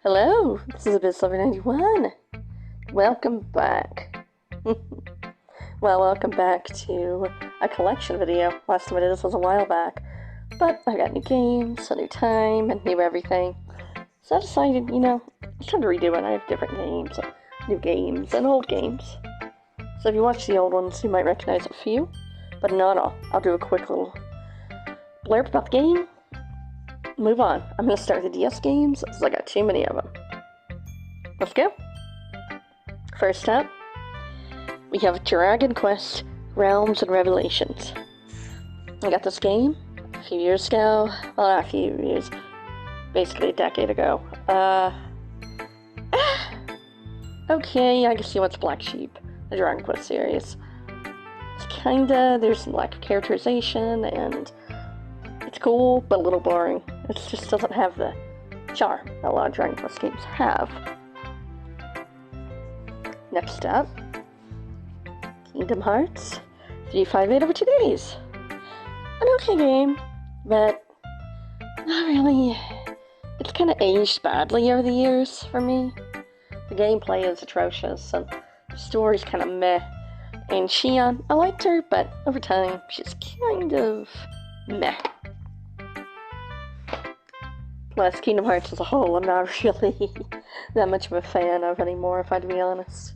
Hello, this is AbyssLover91. Welcome back. Welcome back to a collection video. Last time I did this was a while back. But I got new games, a new time, and new everything. So I decided, it's time to redo it. I have different games, new games, and old games. So if you watch the old ones, you might recognize a few, but not all. I'll do a quick little blurb about the game. Move on. I'm going to start the DS games, because I got too many of them. Let's go. First up, we have Dragon Quest Realms and Revelations. I got this game a few years ago. Well, not a few years. Basically a decade ago. Okay, I guess you want the Black Sheep, the Dragon Quest series. It's there's some lack of characterization, and it's cool, but a little boring. It just doesn't have the charm that a lot of Dragon Quest games have. Next up, Kingdom Hearts 358 over 2 days. An okay game, but not really. It's kind of aged badly over the years for me. The gameplay is atrocious, and the story's kind of meh. And Shion, I liked her, but over time, she's kind of meh. Plus, Kingdom Hearts as a whole, I'm not really that much of a fan of anymore, if I have to be honest.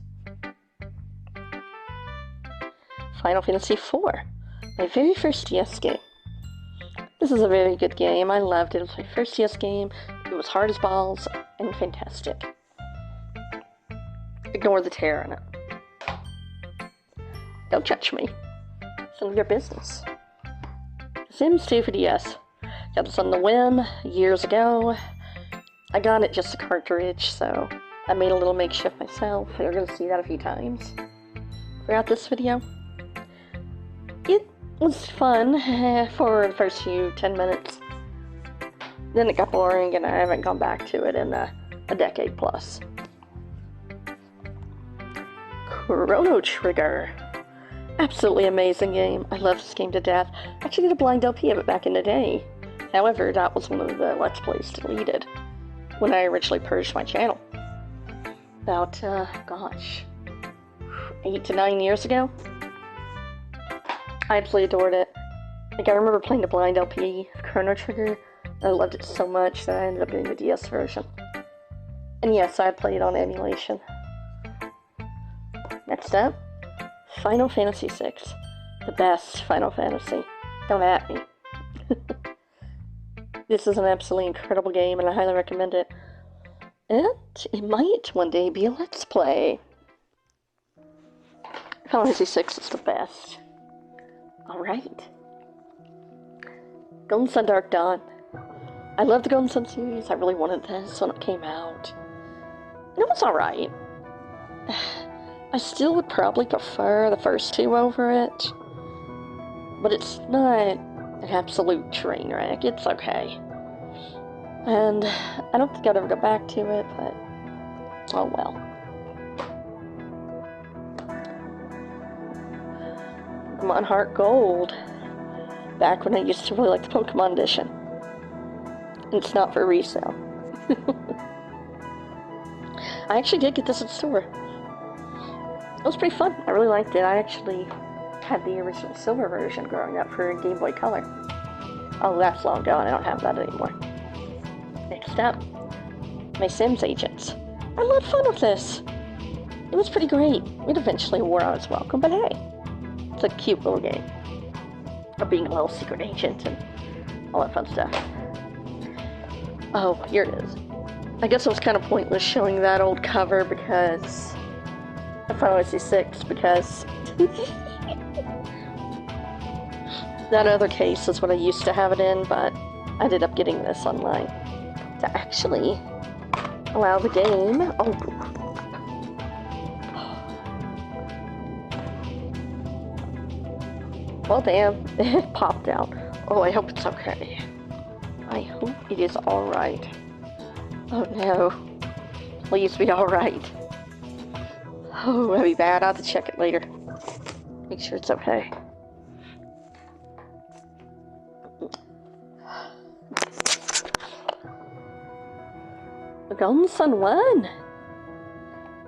Final Fantasy IV, my very first DS game. This is a very good game. I loved it. It was my first DS game. It was hard as balls and fantastic. Ignore the terror in it. Don't judge me. It's none of your business. Sims 2 for DS. Got this on the whim years ago. I got it just a cartridge, so I made a little makeshift myself. You're going to see that a few times throughout this video. It was fun for the first 10 minutes. Then it got boring, and I haven't gone back to it in a decade plus. Chrono Trigger. Absolutely amazing game. I love this game to death. I actually did a blind LP of it back in the day. However, that was one of the Let's Plays deleted when I originally purged my channel. About, 8 to 9 years ago. I absolutely adored it. I remember playing the blind LP of Chrono Trigger. I loved it so much that I ended up getting the DS version. And yes, I played on emulation. Next up, Final Fantasy VI. The best Final Fantasy. Don't at me. This is an absolutely incredible game, and I highly recommend it. And it might one day be a Let's Play. Final Fantasy VI is the best. Alright. Golden Sun Dark Dawn. I love the Golden Sun series. I really wanted this when it came out. And it was alright. I still would probably prefer the first two over it. But it's not an absolute train wreck. It's okay. And I don't think I'd ever go back to it, but oh well. Pokemon Heart Gold. Back when I used to really like the Pokemon edition. And it's not for resale. I actually did get this at the store. It was pretty fun. I really liked it. I actually had the original silver version growing up for Game Boy Color. Oh, that's long gone. I don't have that anymore. Next up, my Sims agents. I had a lot of fun with this. It was pretty great. It eventually wore out its welcome, but hey, it's a cute little game of being a little secret agent and all that fun stuff. Oh, here it is. I guess it was kind of pointless showing that old cover because Final Fantasy VI, because that other case is what I used to have it in, but I ended up getting this online to actually allow the game. Oh, well, damn, it popped out. Oh, I hope it's okay. I hope it is alright. Oh no, please be alright. Oh, that'd be bad. I'll have to check it later. Make sure it's okay. Golden Sun 1.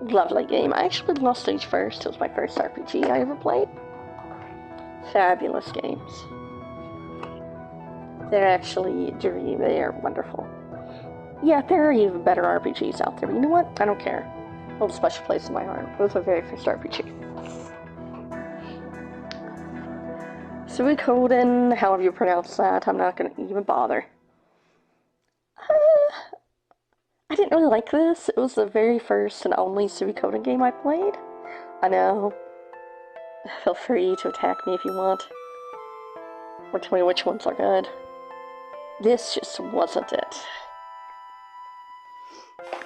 Lovely game. I actually lost stage first. It was my first RPG I ever played. Fabulous games. They're actually dreamy. They are wonderful. Yeah, there are even better RPGs out there, but you know what? I don't care. Hold a special place in my heart. It was my very first RPG. Suikoden, however you pronounce that, I'm not going to even bother. I didn't really like this. It was the very first and only Suikoden game I played. I know. Feel free to attack me if you want. Or tell me which ones are good. This just wasn't it.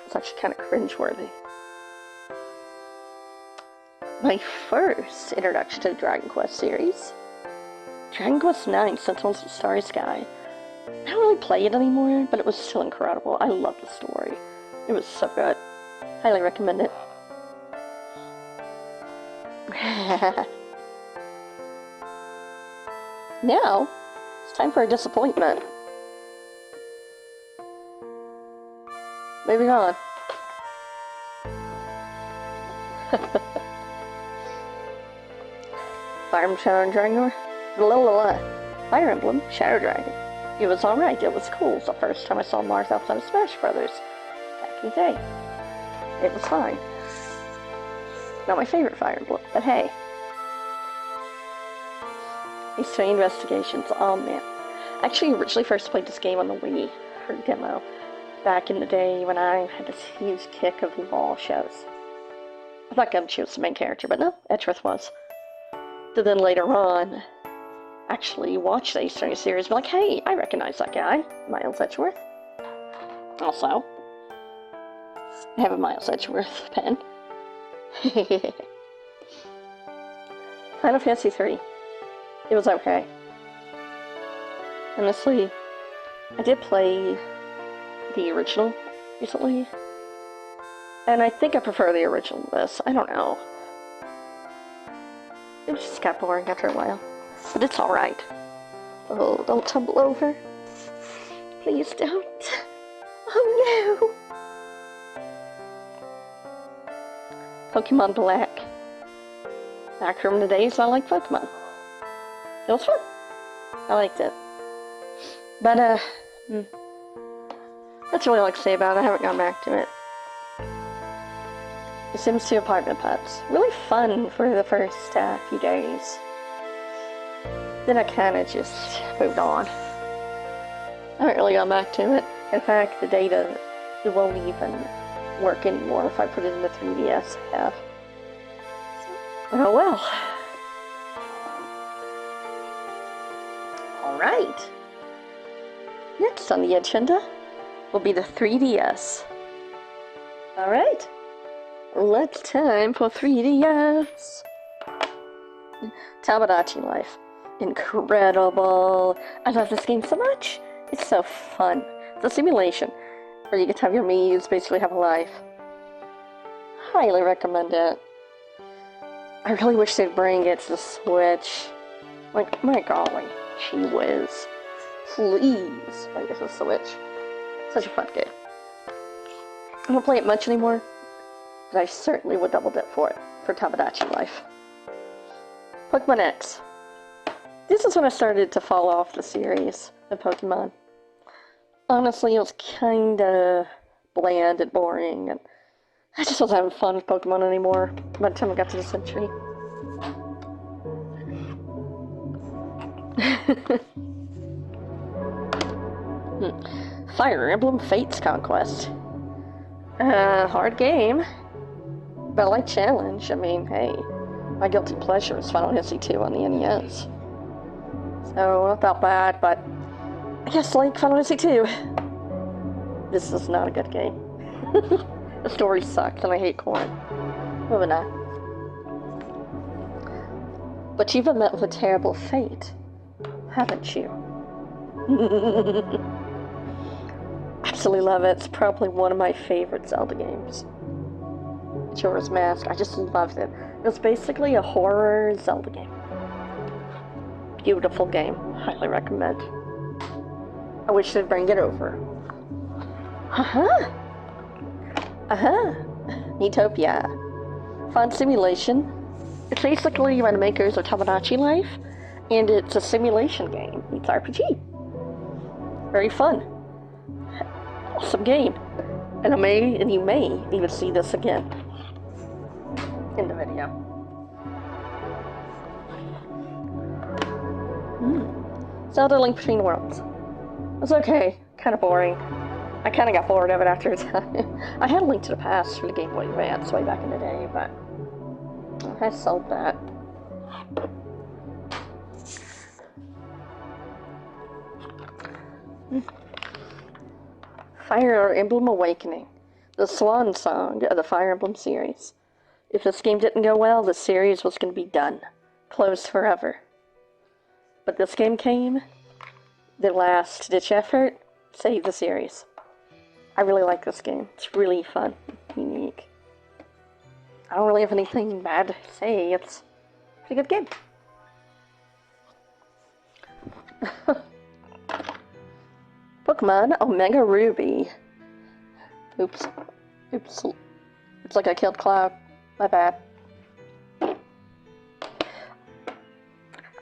It's actually kind of cringeworthy. My first introduction to the Dragon Quest series. Dragon Quest IX, Sentinels of the Starry Sky. I don't really play it anymore, but it was still incredible. I love the story. It was so good. Highly recommend it. Now, it's time for a disappointment. Moving on. Fire Emblem Shadow Dragon. Fire Emblem Shadow Dragon. It was alright, it was cool. It was the first time I saw Mars outside of Smash Brothers. Back in the day. It was fine. Not my favorite Fire Emblem, but hey. These 3 investigations, oh man. I actually originally first played this game on the Wii for demo. Back in the day when I had this huge kick of wall shows. I'm not gonna choose the main character, but no, Edgeworth was. So then later on, actually watch the Ace Attorney series, be like, hey, I recognize that guy, Miles Edgeworth. Also, I have a Miles Edgeworth pen. Final Fantasy 3. It was okay. Honestly, I did play the original recently, and I think I prefer the original to this. I don't know. It just got boring after a while. But it's alright. Oh, don't tumble over. Please don't. Oh no! Pokemon Black. Back from the days I liked Pokemon. It was fun. I liked it. But, that's really all I can say about it. I haven't gone back to it. The Sims 2 Apartment Pets. Really fun for the first few days. Then I kind of just moved on. I haven't really gone back to it. In fact, the data, it won't even work anymore if I put it in the 3DS I have. Oh well. Alright. Next on the agenda will be the 3DS. Alright. Let's time for 3DS. Tamagotchi Life. Incredible. I love this game so much. It's so fun. It's a simulation where you get to have your Mii's basically have a life. Highly recommend it. I really wish they'd bring it to the Switch. Like, my golly, gee whiz. Please bring it to the Switch. Such a fun game. I don't play it much anymore, but I certainly would double dip for it, for Tamagotchi Life. Pokemon X. This is when I started to fall off the series of Pokemon. Honestly, it was kinda bland and boring, and I just wasn't having fun with Pokemon anymore by the time I got to the century. Fire Emblem Fates Conquest. Hard game, but I like challenge. I mean, hey, my guilty pleasure is Final Fantasy 2 on the NES. So, not that bad, but I guess like Final Fantasy 2. This is not a good game. The story sucked and I hate corn. Moving on. But you've been met with a terrible fate, haven't you? Absolutely love it. It's probably one of my favorite Zelda games. Majora's Mask. I just loved it. It was basically a horror Zelda game. Beautiful game. Highly recommend. I wish they'd bring it over. Haha! Utopia. Fun simulation. It's basically by the makers of Tamagotchi Life, and it's a simulation game. It's RPG. Very fun. Awesome game. And you may even see this again in the video. Zelda Link Between Worlds. It's okay. Kind of boring. I kind of got bored of it after a time. I had a Link to the Past for the Game Boy Advance way back in the day, but I sold that. Fire Emblem Awakening, the swan song of the Fire Emblem series. If this game didn't go well, the series was going to be done. Closed forever. But this game came, the last-ditch effort, saved the series. I really like this game. It's really fun, unique. I don't really have anything bad to say. It's a pretty good game. Pokemon Omega Ruby. Oops. It's like I killed Cloud. My bad.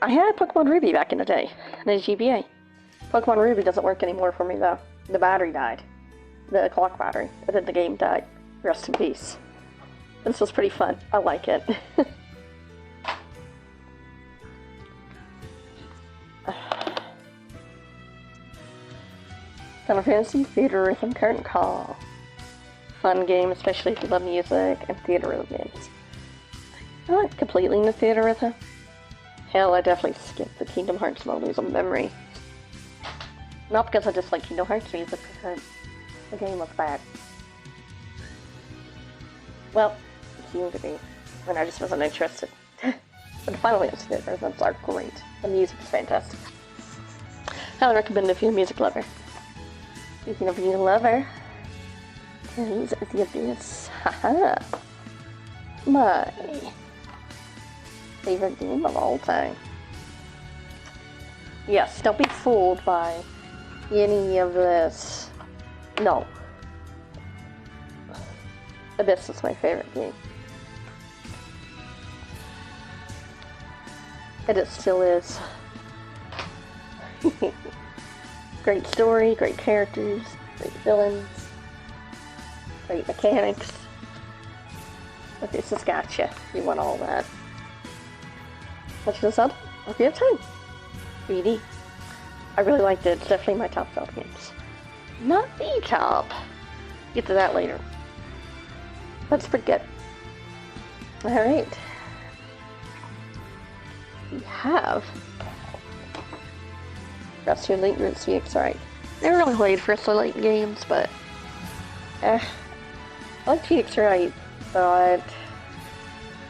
I had Pokemon Ruby back in the day, in the GBA. Pokemon Ruby doesn't work anymore for me though. The battery died. The clock battery. And then the game died. Rest in peace. This was pretty fun. I like it. Final Fantasy Theater Rhythm Curtain Call. Fun game, especially if you love music and theater rhythm games. I like completely in the theater rhythm. Hell, I definitely skipped the Kingdom Hearts melodies of memory. Not because I dislike Kingdom Hearts music, because the game was bad. Well, it seemed to be, and I just wasn't interested. But the Final Fantasy theater rhythms are great. The music is fantastic. Highly recommend if you're a music lover. Speaking of being a lover, Tales of the Abyss. Haha. My favorite game of all time. Yes, don't be fooled by any of this. No. Abyss is my favorite game. And it still is. Great story, great characters, great villains, great mechanics. But this has got you. You want all that. Legend of Zelda, if you have time. 3D. I really liked it. It's definitely my top Zelda games. Not the top. Get to that later. That's pretty good. Alright. We have Rest Elite Roots VX, right. Never really played Rest Elite games, but I like VX right, but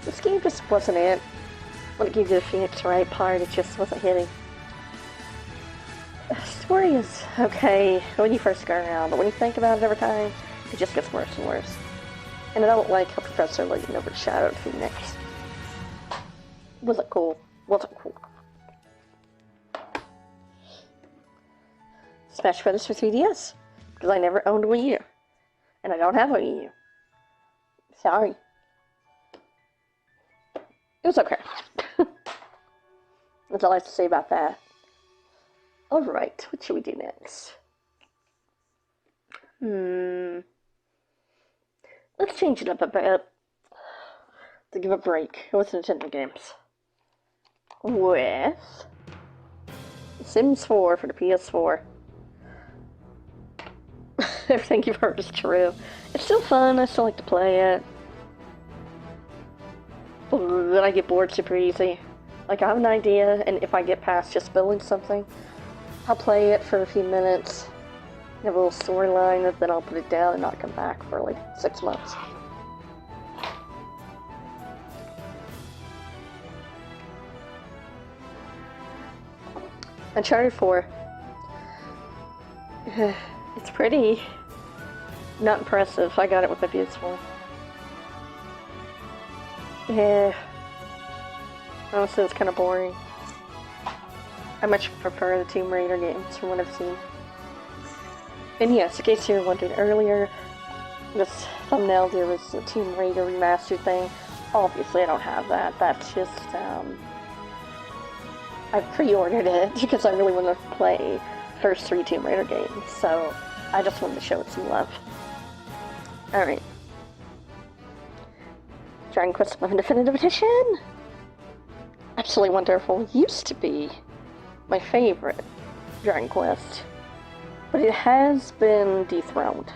this game just wasn't it. When it gave you the Phoenix Wright part, it just wasn't hitting. The story is okay when you first go around, but when you think about it over time, it just gets worse and worse. And I don't like how Professor Layton overshadowed Phoenix. Wasn't cool. Wasn't cool. Smash Bros. For 3DS, because I never owned a Wii U. And I don't have a Wii U. Sorry. It was okay. That's all I have to say about that. Alright, what should we do next? Let's change it up a bit. To give a break with Nintendo games. With Sims 4 for the PS4. Everything you've heard is true. It's still fun, I still like to play it. But then I get bored super easy. Like, I have an idea, and if I get past just building something, I'll play it for a few minutes, have a little storyline, and then I'll put it down and not come back for like 6 months. Uncharted 4. It's pretty. Not impressive. I got it with my PS4. Yeah. Honestly, it's kind of boring. I much prefer the Tomb Raider games from what I've seen. And yes, in case you were wondering earlier, this thumbnail, there was a Tomb Raider remastered thing. Obviously, I don't have that. That's just, I pre-ordered it because I really want to play first 3 Tomb Raider games, so I just wanted to show it some love. Alright. Dragon Quest XI Definitive Edition! Absolutely wonderful. Used to be my favorite Dragon Quest, but it has been dethroned.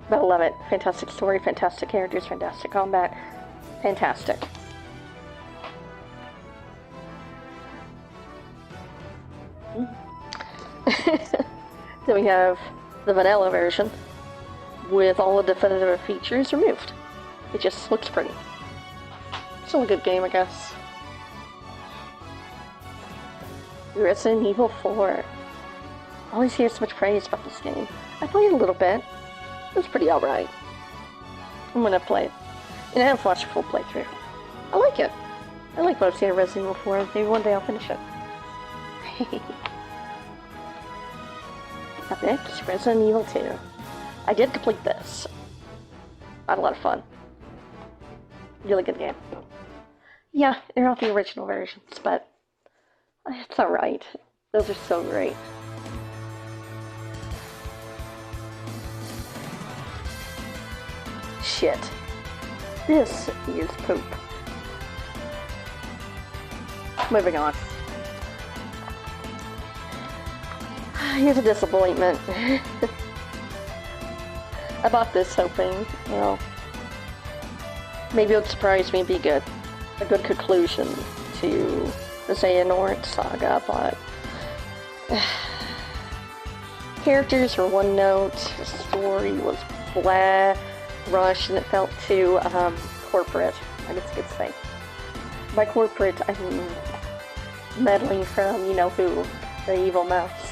But I love it. Fantastic story, fantastic characters, fantastic combat. Fantastic. Then we have the vanilla version with all the definitive features removed. It just looks pretty. Still a good game, I guess. Resident Evil 4. I always hear so much praise about this game. I played a little bit. It was pretty alright. I'm gonna play it. And I haven't watched a full playthrough. I like it. I like what I've seen of Resident Evil 4. Maybe one day I'll finish it. Up next, Resident Evil 2. I did complete this. I had a lot of fun. Really good game. Yeah, they're not the original versions, but it's alright. Those are so great. Shit. This is poop. Moving on. Here's a disappointment. I bought this hoping, well, maybe it would surprise me and be good. A good conclusion to the Xehanort saga, but characters were one note, the story was blah, rushed, and it felt too corporate, I guess you could say. By corporate, I mean meddling from, you know who, the evil mouse.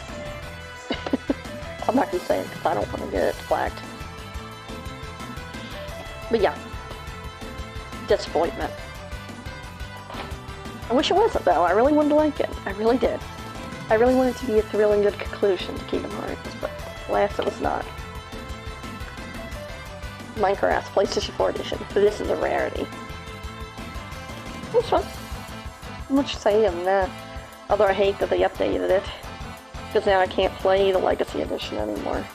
I'm not gonna say it because I don't want to get it flagged. But yeah, disappointment. I wish it wasn't though. I really wanted to like it. I really did. I really wanted it to be a thrilling good conclusion to Kingdom Hearts, but alas, it was not. Minecraft PlayStation 4 edition. This is a rarity. It's fun. Not much to say on that. Although I hate that they updated it. Because now I can't play the Legacy Edition anymore.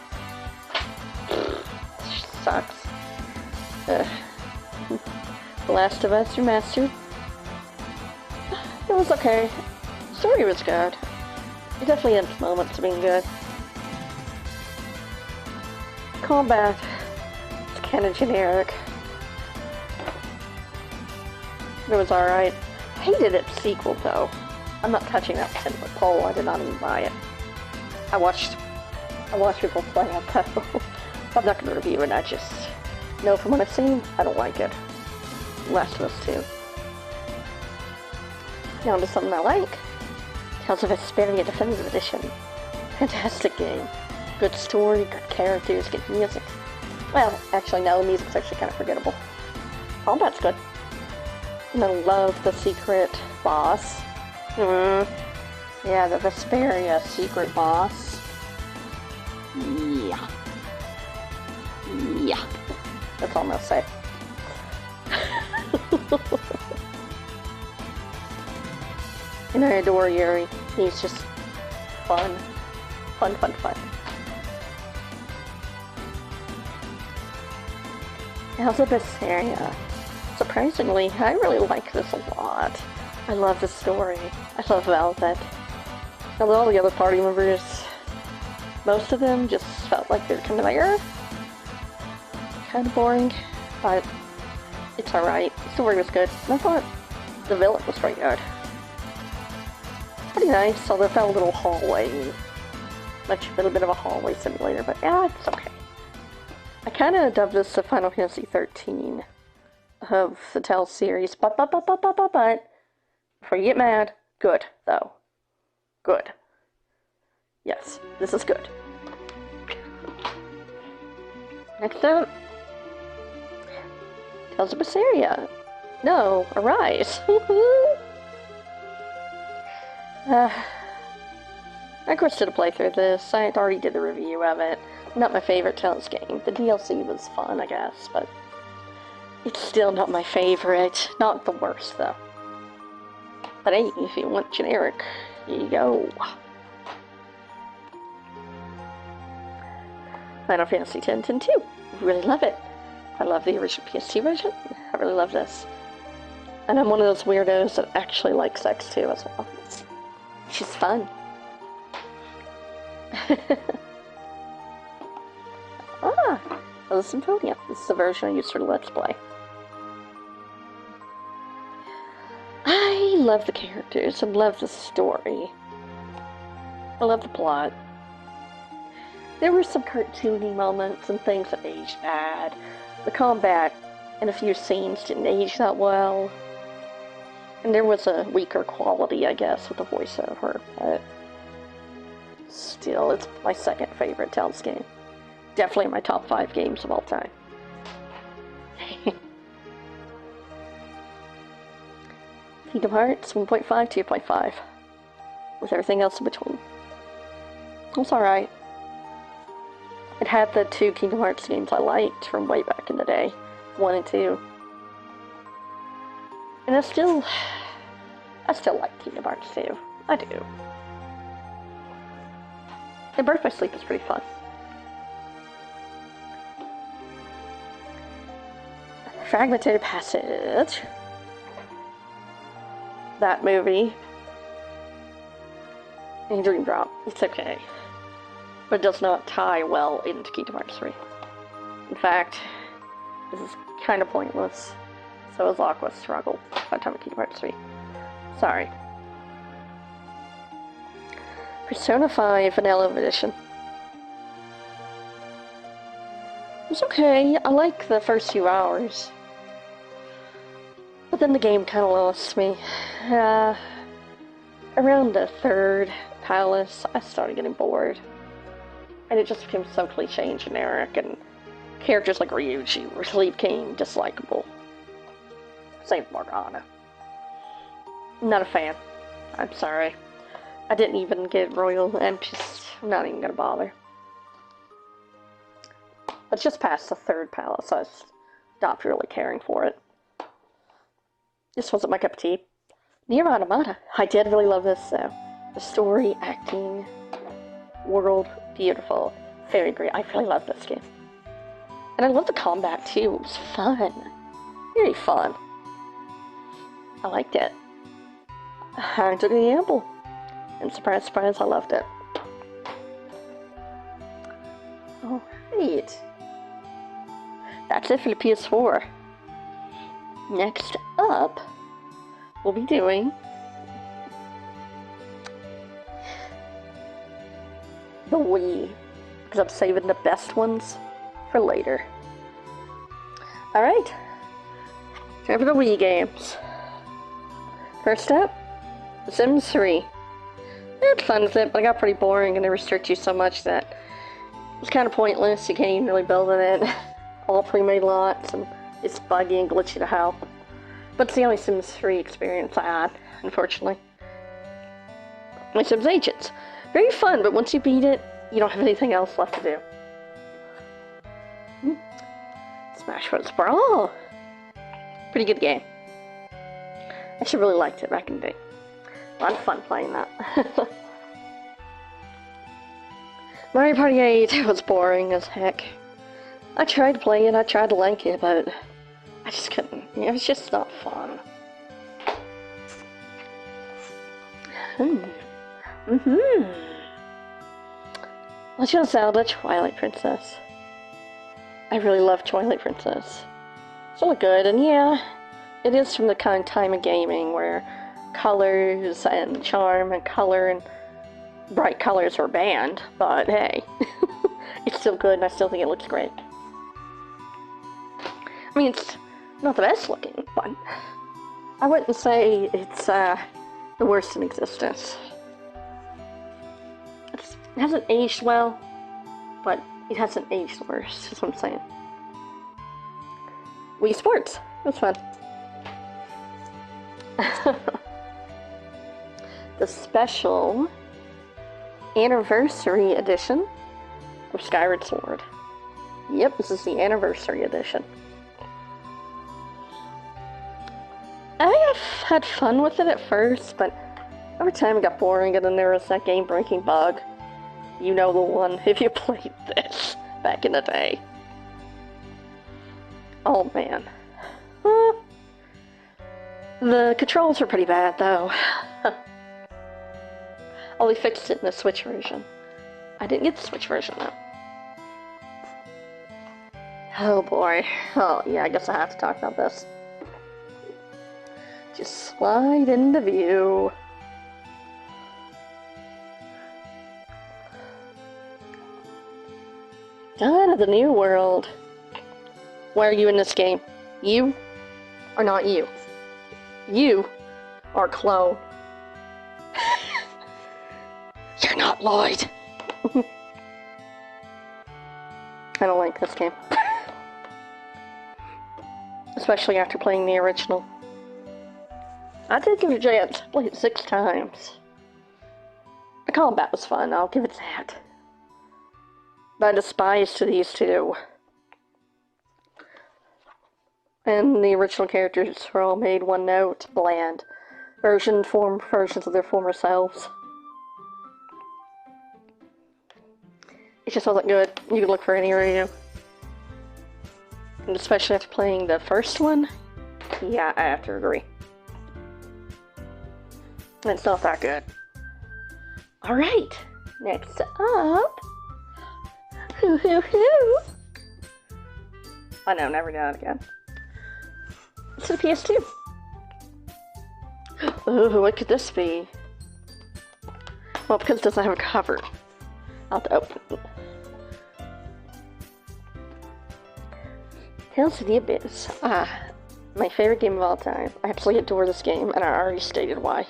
Sucks. The Last of Us Remastered. It was okay. The story was good. It definitely had moments of being good. Combat. It's kind of generic. It was alright. Hated its sequel though. I'm not touching that 10-foot pole. I did not even buy it. I watched people play it though. I'm not going to review it. I just know from what I've seen, I don't like it. Last of Us 2. Now to something I like. Tales of Vesperia Definitive Edition. Fantastic game. Good story, good characters, good music. Well, actually no, the music's actually kind of forgettable. Combat's good. And I love the secret boss. Yeah, the Vesperia secret boss. Yeah. Yeah. That's all I'm gonna say. And I adore Yuri. He's just fun. Fun, fun, fun. Tales of Vesperia. Surprisingly, I really like this a lot. I love the story. I love Velvet. Although all the other party members, most of them just felt like they're kind of like, kind of boring, but it's alright. The story was good. And I thought the villain was pretty good. Pretty nice, although it felt a little hallway, like a little bit of a hallway simulator, but yeah, it's okay. I kind of dubbed this the Final Fantasy 13 of the Tales series, but, before you get mad, good, though. Good. Yes, this is good. Next up, Tales of Vesperia. No, Arise. I of course did a playthrough of this. I already did the review of it. Not my favorite Tales game. The DLC was fun, I guess, but it's still not my favorite. Not the worst, though. But hey, if you want generic, here you go. Final Fantasy X and 2. Really love it. I love the original PS2 version. I really love this. And I'm one of those weirdos that actually likes sex too as well. She's fun. The Symphonia. This is the version I used for the Let's Play. I love the characters. I love the story. I love the plot. There were some cartoony moments and things that aged bad. The combat in a few scenes didn't age that well. And there was a weaker quality, I guess, with the voiceover, but still, it's my second favorite Tales game. Definitely in my top 5 games of all time. Kingdom Hearts 1.5, 2.5. With everything else in between. It's alright. It had the 2 Kingdom Hearts games I liked from way back in the day. 1 and 2. And I still like Kingdom Hearts 2. I do. And Birth by Sleep is pretty fun. Fragmented Passage. That movie. And Dream Drop. It's okay. But it does not tie well into Kingdom Hearts 3. In fact, this is kind of pointless. So is Aqua's Struggle by the time of Kingdom Hearts 3. Sorry. Persona 5 Vanilla Edition. It was okay. I like the first few hours. But then the game kind of lost me. Around the 3rd palace, I started getting bored. And it just became so cliche and generic, and characters like Ryuji really became dislikable. Same with Morgana. Not a fan. I'm sorry. I didn't even get Royal, and I'm not even gonna bother. But just past the 3rd palace, I stopped really caring for it. This wasn't my cup of tea. Nier Automata. I did really love this, though. The story, acting, world, beautiful. Very great. I really love this game. And I love the combat, too. It was fun. Very fun. I liked it. I took a gamble. And surprise, surprise, I loved it. Alright. That's it for the PS4. Next up, we'll be doing the Wii, because I'm saving the best ones for later. Alright, time for the Wii games. First up, The Sims 3. I had fun with it, but it got pretty boring and they restrict you so much that it was kind of pointless. You can't even really build in it. All pre-made lots, and it's buggy and glitchy to hell. But it's the only Sims 3 experience I had, unfortunately. My Sims Agents. Very fun, but once you beat it, you don't have anything else left to do. Smash Bros. Brawl. Pretty good game. I actually really liked it back in the day. A lot of fun playing that. Mario Party 8 was boring as heck. I tried to play it, I tried to like it, but I just couldn't. It was just not fun. Legend of Zelda Twilight Princess. I really love Twilight Princess. It's really good, and yeah, it is from the kind of time of gaming where colors and charm and color and bright colors were banned, but hey, it's still good and I still think it looks great. I mean, it's not the best looking, but I wouldn't say it's the worst in existence. It hasn't aged well, but it hasn't aged worse, is what I'm saying. Wii Sports. It was fun. The special anniversary edition of Skyward Sword. Yep, this is the anniversary edition. I have had fun with it at first, but over time it got boring, and then there was that game-breaking bug. You know the one, if you played this back in the day. Oh man. The controls are pretty bad, though. Oh, they fixed it in the Switch version. I didn't get the Switch version, though. Oh boy. Oh, yeah, I guess I have to talk about this. Just slide into view. Dawn of the New World. Why are you in this game? You are not you. You are Clone. You're not Lloyd. I don't like this game. Especially after playing the original. I did give it a chance. I played it 6 times. The combat was fun, I'll give it that. But I despise to these two. And the original characters were all made one note, bland. Versions of their former selves. It just wasn't good. You could look for any review. And especially after playing the first one, yeah, I have to agree. It's not that good. Alright, next up. I know, never done it again. It's the PS2. Ooh, what could this be? Well, because it doesn't have a cover. I'll have to open it. Tales of the Abyss. My favorite game of all time. I absolutely adore this game, and I already stated why.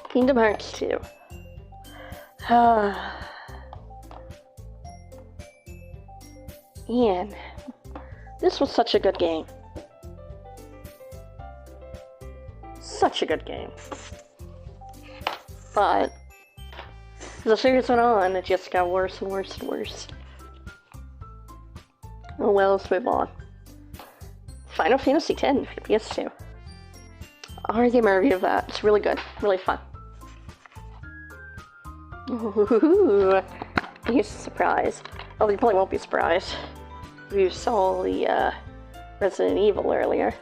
Kingdom Hearts 2. Man, this was such a good game. Such a good game. But as the series went on, it just got worse and worse and worse. Oh well, let's move on. Final Fantasy X for PS2. I already gave my review of that. It's really good. Really fun. Ooh, here's a surprise. Oh, you probably won't be surprised. You saw the Resident Evil earlier.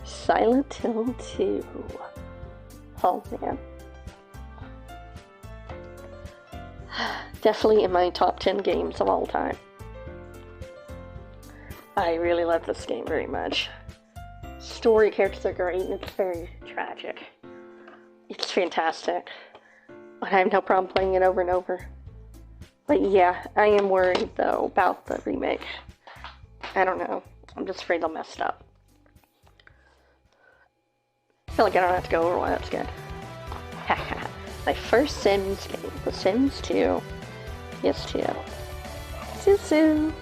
Silent Hill 2. Oh man. Definitely in my top 10 games of all time. I really love this game very much. Story characters are great and it's very tragic. It's fantastic. I have no problem playing it over and over. But yeah, I am worried though about the remake. I don't know. I'm just afraid they'll mess it up. I feel like I don't have to go over why that's good. My first Sims game, The Sims 2. PS2. Susu.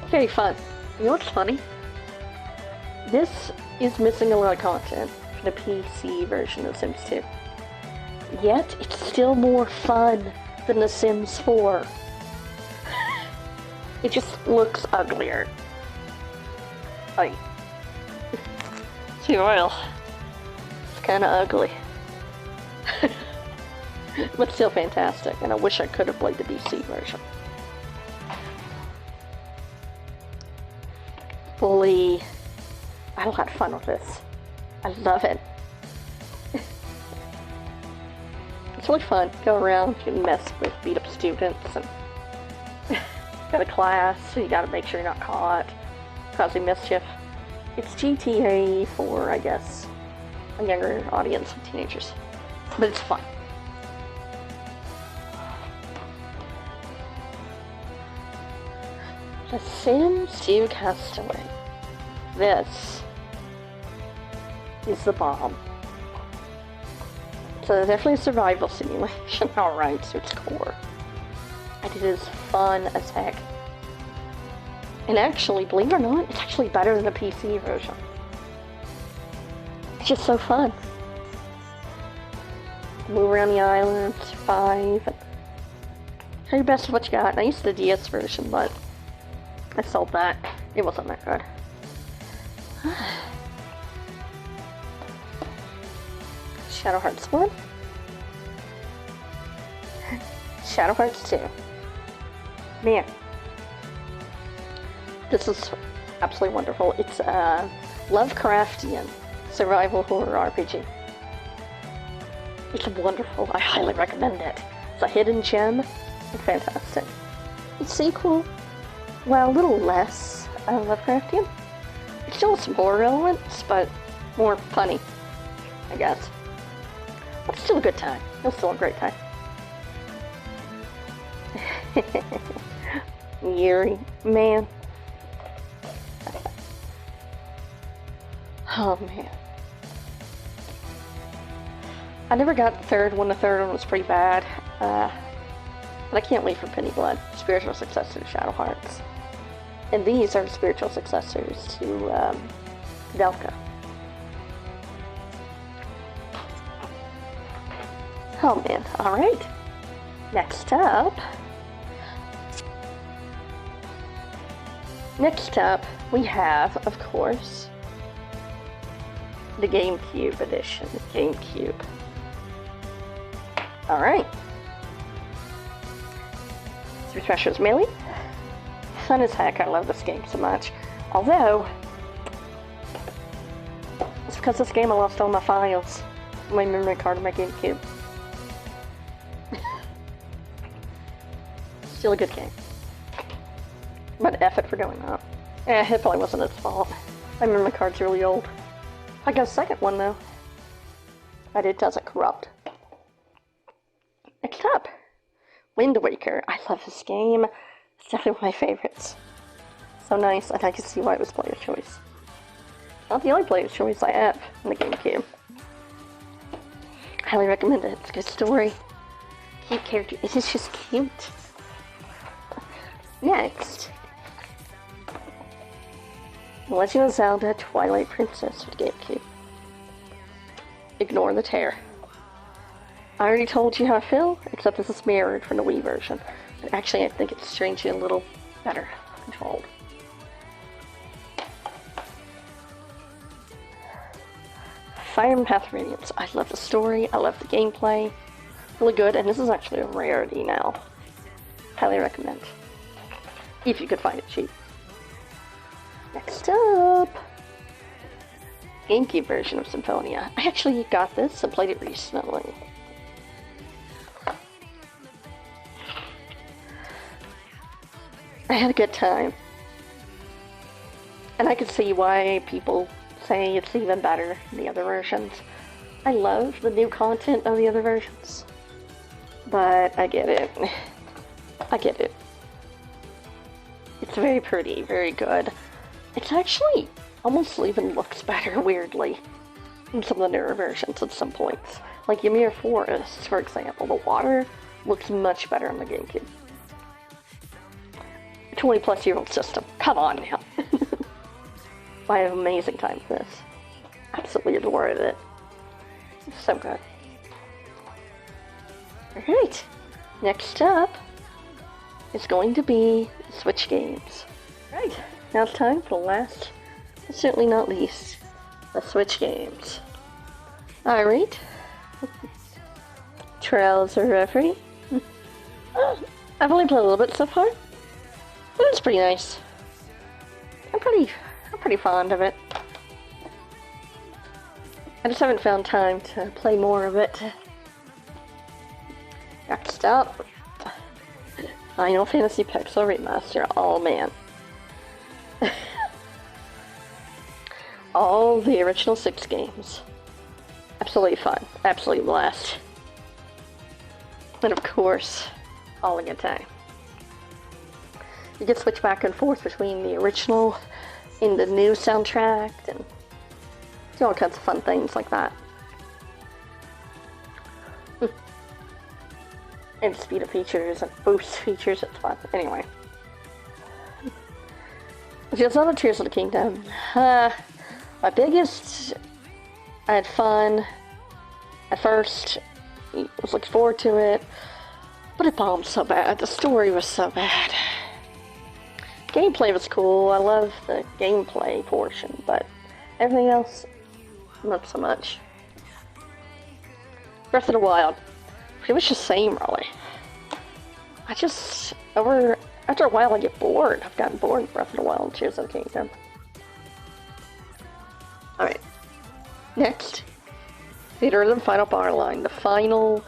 Very fun. You know what's funny? This is missing a lot of content for the PC version of Sims 2. Yet, it's still more fun than The Sims 4. It just looks uglier. Like, see oil. It's kinda ugly. But still fantastic, and I wish I could have played the PC version. Fully. I had a lot of fun with this. I love it. It's really fun. Go around, you can mess with beat up students, and got a class, so you gotta make sure you're not caught causing mischief. It's GTA for, I guess, a younger audience of teenagers. But it's fun. The Sims 2 Castaway. This is the bomb. So definitely a survival simulation, alright, to its core. And it is fun as heck. And actually, believe it or not, it's actually better than the PC version. It's just so fun. Move around the island, survive, and try your best with what you got. And I used the DS version, but I sold that. It wasn't that good. Shadow Hearts 1. Shadow Hearts 2. Man. This is absolutely wonderful. It's a Lovecraftian survival horror RPG. It's wonderful. I highly recommend it. It's a hidden gem and fantastic. The sequel, well, a little less Lovecraftian. It still has some horror elements, but more funny, I guess. But it's still a good time. It's still a great time. Yuri, man. Oh, man. I never got the third one. The third one was pretty bad. But I can't wait for Penny Blood, spiritual successor to Shadow Hearts. And these are spiritual successors to Delca. Oh, man. Alright. Next up, we have, of course, the GameCube edition. GameCube. Alright. Refreshers Melee. Fun as heck, I love this game so much. Although, it's because this game I lost all my files. My memory card on my GameCube. Still a good game. But F it for doing that. It probably wasn't its fault. My memory card's really old. I got a second one though. But it doesn't corrupt. Next up, Wind Waker. I love this game. It's definitely one of my favorites. So nice, and I can see why it was player's choice. Not the only player's choice I have in the GameCube. Highly recommend it. It's a good story. Cute character. It is just cute. Next, Legend of Zelda Twilight Princess for the GameCube. Ignore the tear. I already told you how I feel, except this is mirrored from the Wii version. But actually, I think it's strangely a little better controlled. Fire and Path of Radiance. I love the story, I love the gameplay. Really good, and this is actually a rarity now. Highly recommend. If you could find it cheap. Next up, GameCube version of Symphonia. I actually got this and played it recently. I had a good time. And I could see why people say it's even better than the other versions. I love the new content of the other versions. But I get it. I get it. It's very pretty, very good. It's actually almost even looks better, weirdly, in some of the newer versions at some points. Like Ymir Forest, for example. The water looks much better on the GameCube. 20-plus-year-old system. Come on now. I have an amazing time with this. Absolutely adored it. It's so good. Alright. Next up is going to be Switch games. Right. Now it's time for the last, but certainly not least, the Switch games. Alright. Trails of Reverie. I've only played a little bit so far. But it's pretty nice. I'm pretty fond of it. I just haven't found time to play more of it. Next up, Final Fantasy Pixel Remaster. Oh man. All the original 6 games. Absolutely fun. Absolutely blast. And of course, all in good time. You can switch back and forth between the original and the new soundtrack and do all kinds of fun things like that. And speed up features and boost features, it's fun. Anyway. Just other Tears of the Kingdom. My biggest... I had fun. At first, I was looking forward to it. But it bombed so bad. The story was so bad. Gameplay was cool. I love the gameplay portion. But everything else, not so much. Breath of the Wild. Pretty much the same, really. After a while I get bored. I've gotten bored with Breath of the Wild and Tears of the Kingdom. Alright. Next. Theater Rhythm Final Bar Line. The final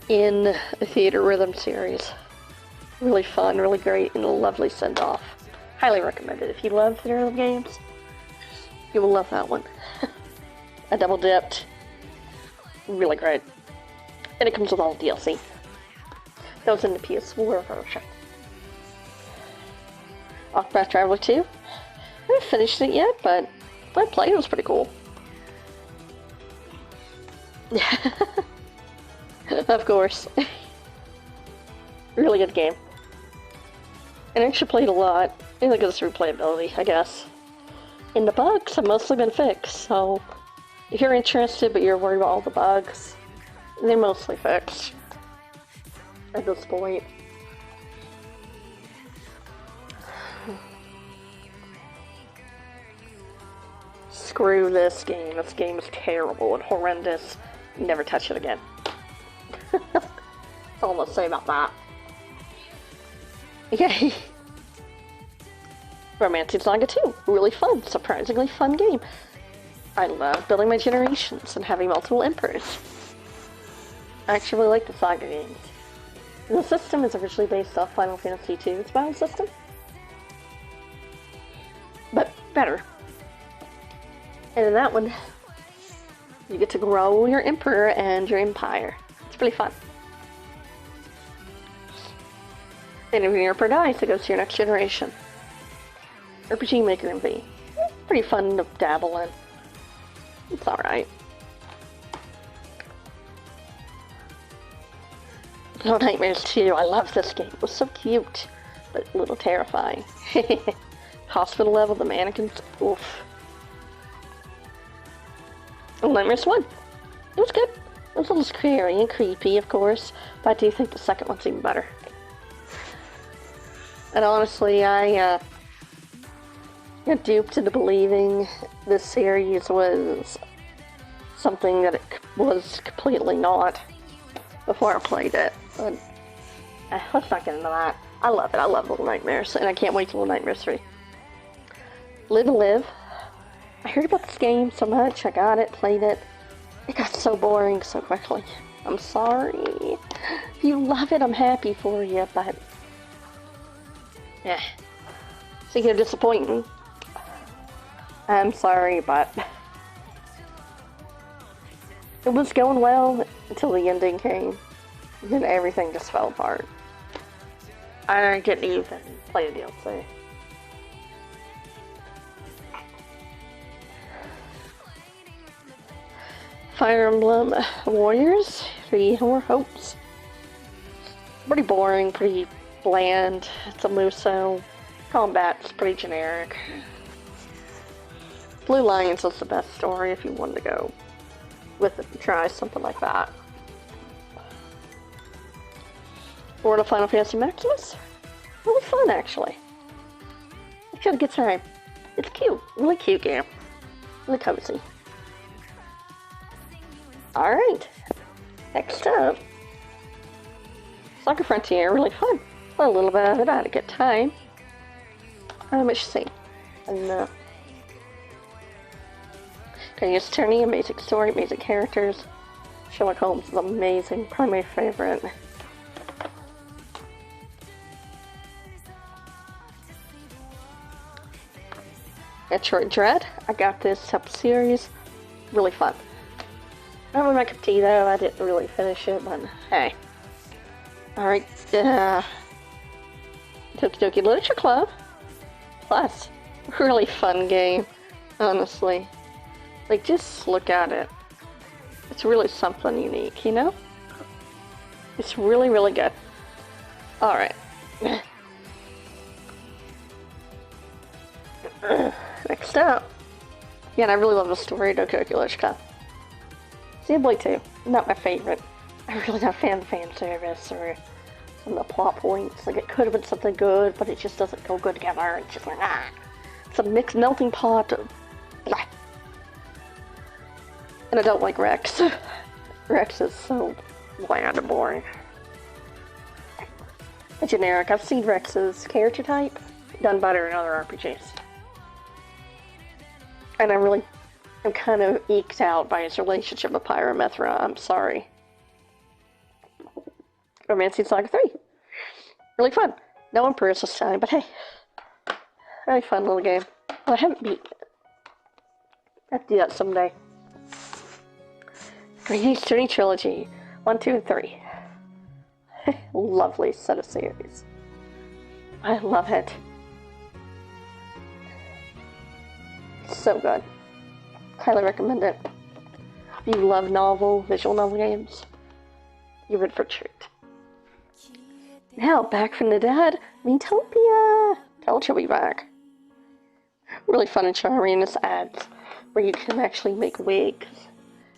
in the Theater Rhythm series. Really fun, really great, and a lovely send-off. Highly recommended. If you love Theater Rhythm games, you will love that one. I double dipped. Really great. And it comes with all the DLC. That was in the PS4 version. Octopath Traveler 2. I haven't finished it yet, but when I played it was pretty cool. Of course. Really good game. And I actually played a lot. I think it's replayability, I guess. And the bugs have mostly been fixed, so if you're interested but you're worried about all the bugs, they're mostly fixed at this point. Screw this game. This game is terrible and horrendous. Never touch it again. That's all I'm gonna say about that. Yay! Romancing Saga 2. Really fun. Surprisingly fun game. I love building my generations and having multiple emperors. I actually really like the Saga games. The system is originally based off Final Fantasy II's battle system. But better. And in that one, you get to grow your emperor and your empire. It's really fun. And if your emperor dies, it goes to your next generation. RPG Maker MV. Pretty fun to dabble in. It's alright. Little Nightmares 2. I love this game. It was so cute, but a little terrifying. Hospital level, the mannequins. Oof. Little Nightmares 1. It was good. It was a little scary and creepy, of course, but I do think the second one's even better. And honestly, I got duped into believing this series was something that it was completely not before I played it. But let's not get into that. I love it. I love Little Nightmares, and I can't wait till Little Nightmares 3. Live and Live. I heard about this game so much. I got it, played it. It got so boring so quickly. I'm sorry. If you love it, I'm happy for you, but yeah. So you're disappointing. I'm sorry, but it was going well until the ending came. Then everything just fell apart. I didn't even play the DLC. Fire Emblem Warriors, 3 More Hopes. Pretty boring, pretty bland. It's a Muso. Combat's pretty generic. Blue Lions was the best story if you wanted to go with it and try something like that. World of Final Fantasy Maximus? Really fun, actually. I had a good time. It's cute. Really cute game. Really cozy. Alright. Next up. Soccer Frontier. Really fun. Played a little bit of it. I had a good time. What you see? And, Continuous Journey, amazing story, amazing characters. Sherlock Holmes is amazing. Probably my favorite. Metroid Dread. I got this sub-series. Really fun. Not really my cup of tea though. I didn't really finish it, but hey. Alright, Toki Literature Club. Plus, really fun game, honestly. Like, just look at it. It's really something unique, you know? It's really, really good. Alright. Next up. Yeah, and I really love the story of Dokukulichka. Xenoblade 2, not my favorite. I'm really not a fan of fan service or some of the plot points. Like, it could have been something good, but it just doesn't go good together. It's just like, ah. It's a mixed melting pot of blah. And I don't like Rex. Rex is so bland and boring. A generic. I've seen Rex's character type done better in other RPGs. And I'm kind of eked out by his relationship with Pyramithra. I'm sorry. Romancing Saga 3. Really fun. No Emperors this time, but hey. Very fun little game. Well, I haven't beaten it. I have to do that someday. Great Journey Trilogy. 1, 2, and 3. Lovely set of series. I love it. So good. Highly recommend it. If you love visual novel games, you're in for a treat. Now, back from the dead, Metopia! Told you'll be back. Really fun and charming. This adds where you can actually make wigs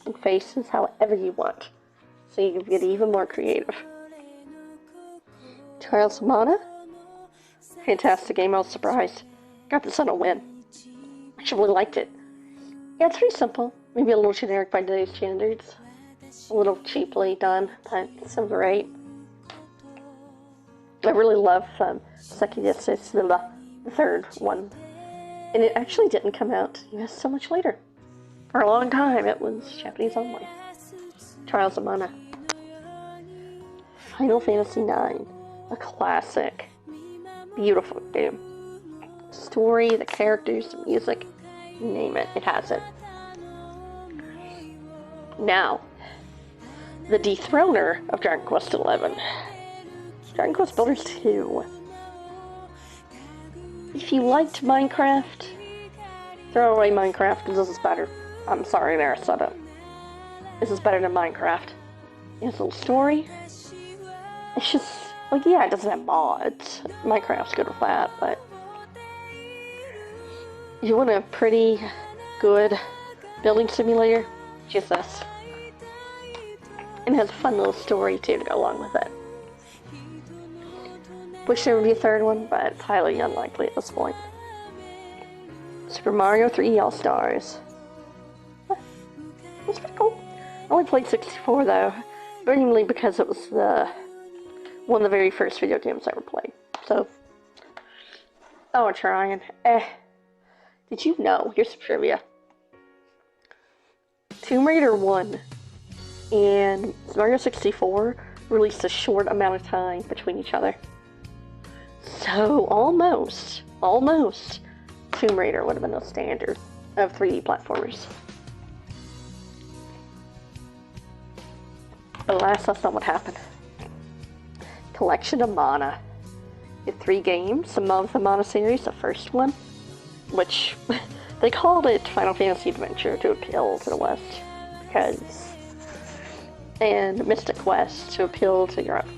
and faces however you want. So you can get even more creative. Trials of Mana? Fantastic game, I was surprised. Got this on a win. I actually really liked it. Yeah, it's pretty simple. Maybe a little generic by today's standards. A little cheaply done, but it's so great. I really love Sekidetsu's the third one. And it actually didn't come out so much later. For a long time, it was Japanese only. Trials of Mana. Final Fantasy IX. A classic. Beautiful game. Story, the characters, the music, you name it, it has it. Now, the dethroner of Dragon Quest XI. Dragon Quest Builders 2. If you liked Minecraft, throw away Minecraft because this is better. I'm sorry there, I said it. This is better than Minecraft. It has a little story. It's just, like, yeah, it doesn't have mods. Minecraft's good with that, but if you want a pretty good building simulator, just this. And it has a fun little story, too, to go along with it. Wish there would be a third one, but it's highly unlikely at this point. Super Mario 3 All-Stars. That's pretty cool. I only played 64, though. Mainly because it was one of the very first video games I ever played. So, I'm trying. Did you know? Here's some trivia. Tomb Raider 1 and Mario 64 released a short amount of time between each other. So, almost, Tomb Raider would have been the standard of 3D platformers. But alas, that's not what happened. Collection of Mana. You have 3 games, some of the Mana series, the first one, which they called it Final Fantasy Adventure to appeal to the West, and Mystic Quest to appeal to Europe.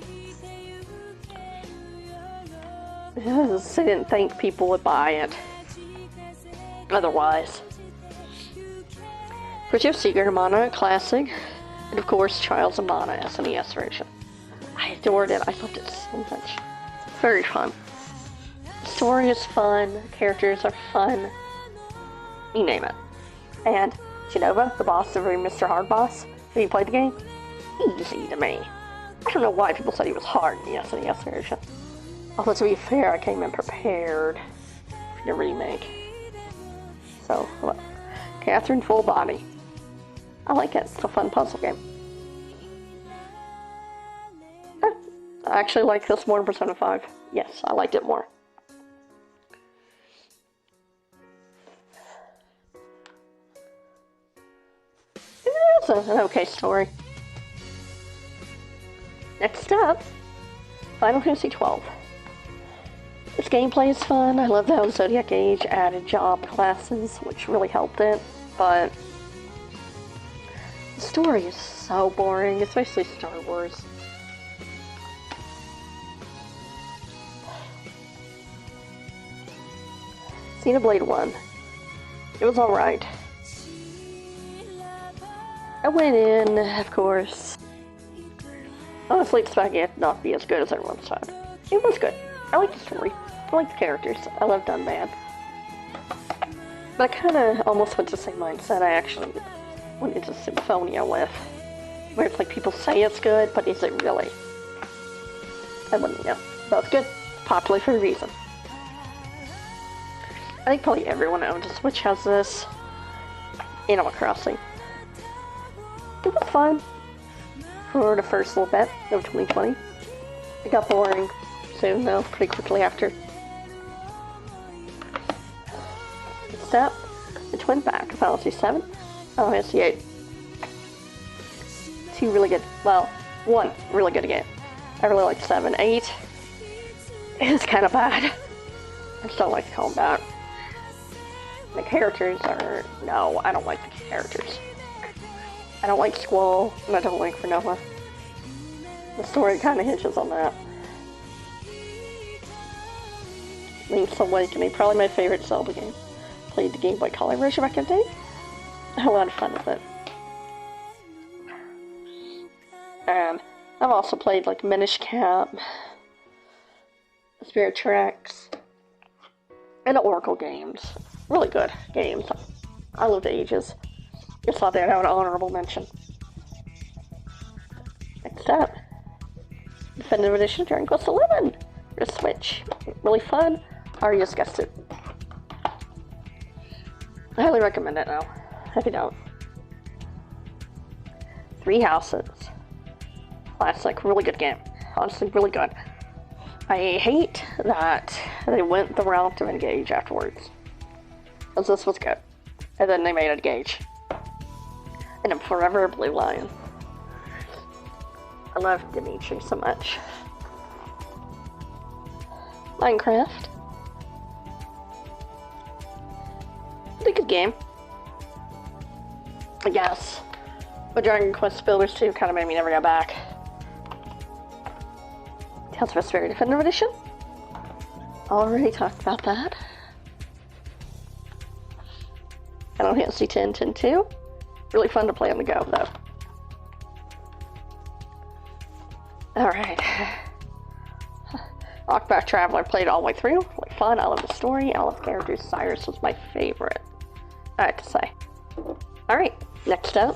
Because they didn't think people would buy it otherwise. Of course, you have Secret of Mana, Classic, and of course, Trials of Mana, SNES version. I adored it. I loved it so much. Very fun. The story is fun. Characters are fun. You name it. And Genova, the boss, the very Mr. Hard boss, when you played the game, easy to me. I don't know why people said he was hard in the SNES version. Although, to be fair, I came in prepared for the remake. So, look. Catherine Full Body. I like it. It's a fun puzzle game. I actually like this more than Persona 5. Yes, I liked it more. It's an okay story. Next up, Final Fantasy 12. This gameplay is fun. I love how Zodiac Age added job classes, which really helped it, but the story is so boring, especially Star Wars. Xenoblade 1. It was alright. I went in, of course, honestly expecting it not to be as good as everyone said. It was good. I like the story. I like the characters. I love Dunban. But I kind of almost went to the same mindset I actually went into Symphonia with. Where it's like people say it's good, but is it really? I wouldn't know. But it's good. Popular for a reason. I think probably everyone who owns a Switch has this. Animal Crossing. It was fun for the first little bit of 2020. It got boring soon, though, pretty quickly after. Next up, the twin back, Final Fantasy 7, Final Fantasy 8. Two really good, well, one really good game. I really like 7. 8 is kind of bad. I just don't like the combat. The characters are, no, I don't like the characters. I don't like Squall, and I don't like Granola. The story kind of hinges on that. Link's Awakening, probably my favorite Zelda game. Played the Game Boy Color version back in the day. I had a lot of fun with it. And I've also played like Minish Cap, Spirit Tracks, and the Oracle games. Really good games. I loved Ages. Just thought they'd have an honorable mention. Next up, Definitive Edition Dragon Quest XI for the Switch. Really fun. I already just guessed it. I highly recommend it now, if you don't. Three Houses. Classic, really good game. Honestly, really good. I hate that they went the route of Engage afterwards. Because this was good. And then they made Engage. And I'm forever a Blue Lion. I love Dimitri so much. Minecraft. Pretty good game. I guess. But Dragon Quest Builders 2 kind of made me never go back. Tales of Vesperia Definitive Edition. Already talked about that. Final Fantasy X, 10-2. Really fun to play on the go, though. Alright. Octopath Traveler played all the way through. Really fun. I love the story. I love the characters. Cyrus was my favorite, I have to say. Alright, next up.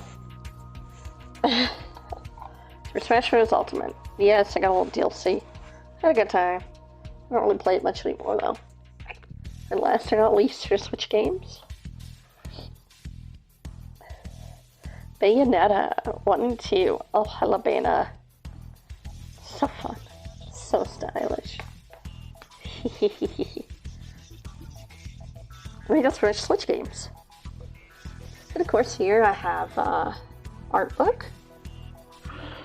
For Smash Bros. Ultimate. Yes, I got a little DLC. Had a good time. I don't really play it much anymore, though. And last but not least, for Switch games. Bayonetta 1 and 2. Oh, I love Bayonetta. So fun. So stylish. I mean, that's for Switch games. And of course, here I have art book.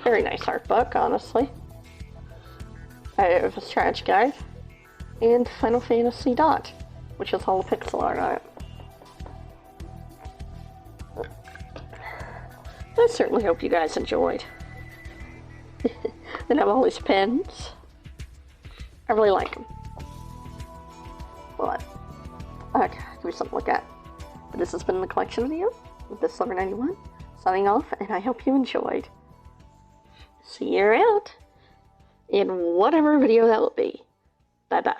Very nice art book, honestly. I have a strategy guide. And Final Fantasy Dot, which is all the pixel art on it. I certainly hope you guys enjoyed. Then I have all these pens. I really like them. But give me something to look at. But this has been the collection video with this Summer91. Signing off, and I hope you enjoyed. See you around in whatever video that will be. Bye bye.